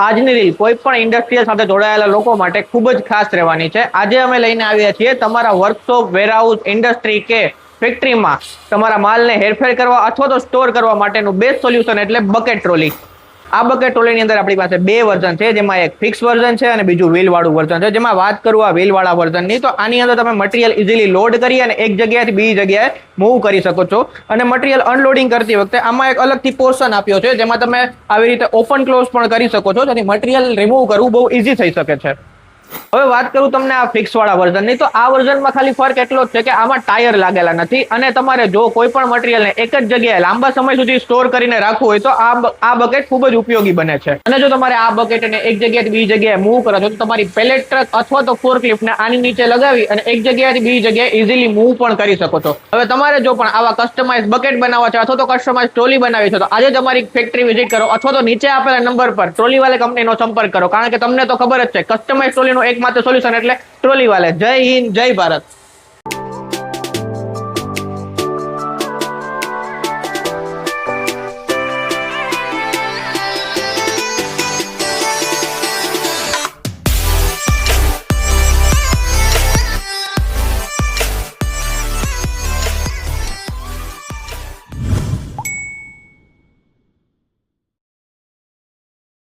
આજની રીલ કોઈ પણ ઇન્ડસ્ટ્રીયલ સાથે જોડાયેલા લોકો માટે ખૂબ જ ખાસ રહેવાની છે. આજે અમે લઈને આવ્યા છીએ તમારા વર્કશોપ, વેરહાઉસ, ઇન્ડસ્ટ્રી કે ફેક્ટરીમાં તમારા માલને હેરફેર કરવા અથવા તો સ્ટોર કરવા માટેનું બેસ્ટ સોલ્યુશન એટલે બકેટ ટ્રોલી. આ બકેટ ટ્રોલીની અંદર આપણી પાસે બે વર્ઝન છે, જેમાં એક ફિક્સ વર્ઝન છે અને બીજું વ્હીલ વાળું વર્ઝન છે. જેમાં વાત કરું આ વ્હીલ વાળા વર્ઝનની, તો આની અંદર તમે મટીરિયલ ઇઝીલી લોડ કરી અને એક જગ્યાએથી બીજી જગ્યાએ મૂવ કરી શકો છો. અને મટીરિયલ અનલોડિંગ કરતી વખતે આમાં એક અલગથી પોર્શન આપ્યો છે, જેમાં તમે આવી રીતે ઓપન ક્લોઝ પણ કરી શકો છો, જેથી મટીરિયલ રિમૂવ કરવું બહુ ઇઝી થઈ શકે છે. હવે વાત કરું તમને આ ફિક્સ વાળા વર્ઝનની, તો આ વર્ઝનમાં ખાલી ફરક એટલો જ છે કે આમાં ટાયર લાગેલા નથી અને તમારે જો કોઈ પણ મટીરિયલને એક જ જગ્યાએ લાંબા સમય સુધી સ્ટોર કરીને રાખવું હોય તો આ બકેટ ખૂબ જ ઉપયોગી બને છે. અને જો તમારે આ બકેટને એક જગ્યાએથી બીજી જગ્યાએ મૂવ કરો છો તો તમારી પેલેટ ટ્રક અથવા તો ફોર્કલિફ્ટને આની નીચે લગાવી અને એક જગ્યાએથી બીજી જગ્યાએ ઇઝીલી મૂવ પણ કરી શકો છો. હવે તમારે જો પણ આવા કસ્ટમાઇઝ બકેટ બનાવવા છે અથવા તો કસ્ટમાઇઝ ટ્રોલી બનાવી છે તો આજે તમારી ફેક્ટરી વિઝિટ કરો અથવા તો નીચે આપેલા નંબર પર ટ્રોલી વાલે કંપનીનો સંપર્ક કરો, કારણ કે તમને તો ખબર જ છે કસ્ટમાઇઝ ટ્રોલીનો એકમાત્ર સોલ્યુશન એટલે ટ્રોલી વાલે. જય હિન્દ, જય ભારત.